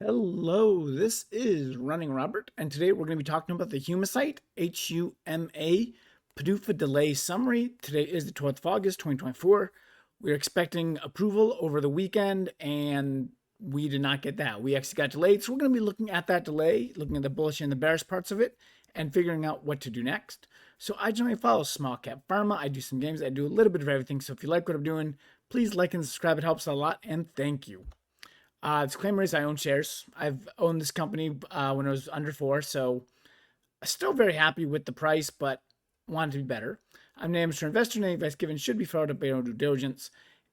Hello, this is RunningRobert, and today we're going to be talking about the Humacyte HUMA PDUFA delay summary. Today is the 12th of August, 2024. We're expecting approval over the weekend, and we did not get that. We actually got delayed, so we're going to be looking at that delay, looking at the bullish and the bearish parts of it, and figuring out what to do next. So I generally follow small cap pharma. I do some games. I do a little bit of everything. So if you like what I'm doing, please like and subscribe. It helps a lot, and thank you. Disclaimer is I own shares. I've owned this company when it was under 4, so I'm still very happy with the price, but want it to be better. I'm an amateur investor, and any advice given should be followed up by your own due diligence.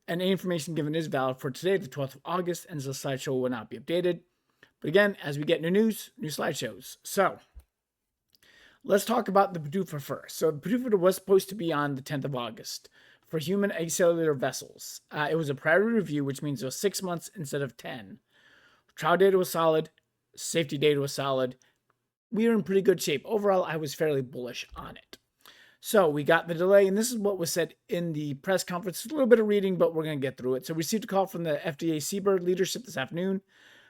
And any information given is valid for today, the 12th of August, and the slideshow will not be updated. But again, as we get new news, new slideshows. So let's talk about the PDUFA first. So the PDUFA was supposed to be on the 10th of August for human acellular vessels. It was a priority review, which means it was 6 months instead of 10. Trial data was solid. Safety data was solid. We were in pretty good shape. Overall, I was fairly bullish on it. So we got the delay, and this is what was said in the press conference. A little bit of reading, but we're going to get through it. So we received a call from the FDA CBER leadership this afternoon,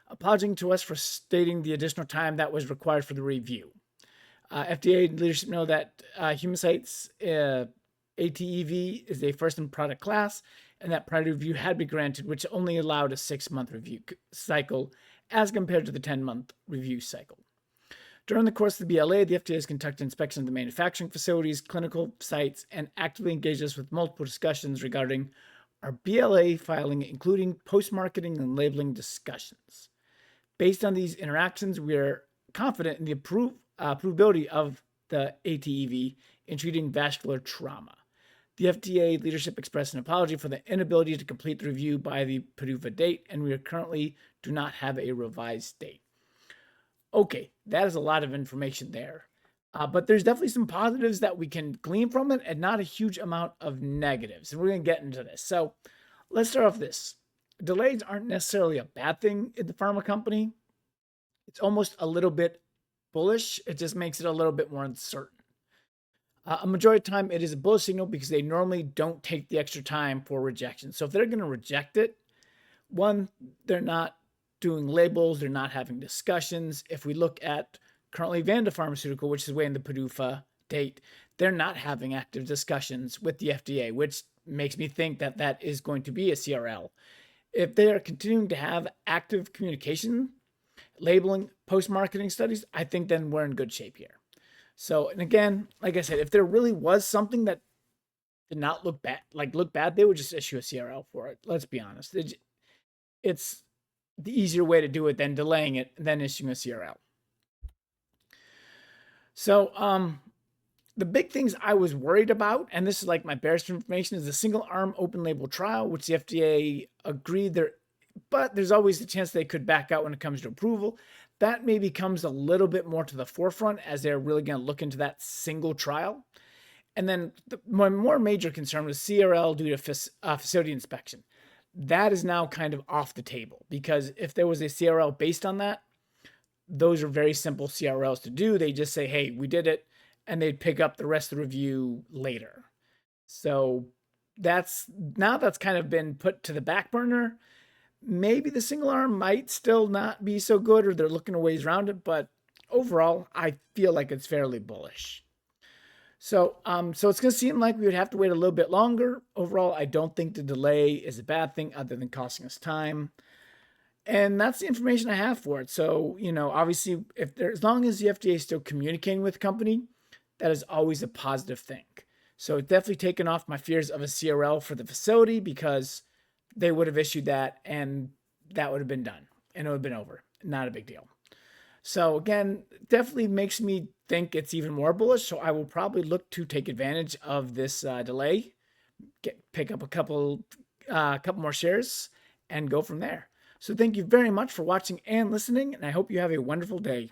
apologizing to us for stating the additional time that was required for the review. FDA leadership know that Humacyte's ATEV is a first-in-product class, and that priority review had been granted, which only allowed a 6-month review cycle as compared to the 10-month review cycle. During the course of the BLA, the FDA has conducted inspections of the manufacturing facilities, clinical sites, and actively engaged us with multiple discussions regarding our BLA filing, including post-marketing and labeling discussions. Based on these interactions, we are confident in the approvability of the ATEV in treating vascular trauma. The FDA leadership expressed an apology for the inability to complete the review by the PDUFA date, and we currently do not have a revised date. Okay, that is a lot of information there. But there's definitely some positives that we can glean from it and not a huge amount of negatives. And we're going to get into this. So let's start off this. Delays aren't necessarily a bad thing in the pharma company. It's almost a little bit bullish. It just makes it a little bit more uncertain. A majority of the time, it is a bullish signal because they normally don't take the extra time for rejection. So if they're going to reject it, one, they're not doing labels, they're not having discussions. If we look at currently Vanda Pharmaceutical, which is waiting the PDUFA date, they're not having active discussions with the FDA, which makes me think that that is going to be a CRL. If they are continuing to have active communication, labeling, post-marketing studies, I think then we're in good shape here. So, and again, like I said, if there really was something that did not look bad, they would just issue a CRL for it. Let's be honest. It's the easier way to do it than delaying it and then issuing a CRL. So, the big things I was worried about, and this is like my bearish information, is the single-arm open-label trial, which the FDA agreed there, but there's always the chance they could back out when it comes to approval. That maybe comes a little bit more to the forefront as they're really going to look into that single trial. And then my more major concern was CRL due to facility inspection. That is now kind of off the table because if there was a CRL based on that, those are very simple CRLs to do. They just say, hey, we did it, and they'd pick up the rest of the review later. So that's kind of been put to the back burner. Maybe the single arm might still not be so good, or they're looking at ways around it, but overall, I feel like it's fairly bullish. So it's going to seem like we would have to wait a little bit longer. Overall, I don't think the delay is a bad thing other than costing us time. And that's the information I have for it. So, obviously, as long as the FDA is still communicating with the company, that is always a positive thing. So it's definitely taken off my fears of a CRL for the facility because they would have issued that and that would have been done and it would have been over. Not a big deal. So again, definitely makes me think it's even more bullish. So I will probably look to take advantage of this delay, pick up a couple more shares and go from there. So thank you very much for watching and listening, and I hope you have a wonderful day.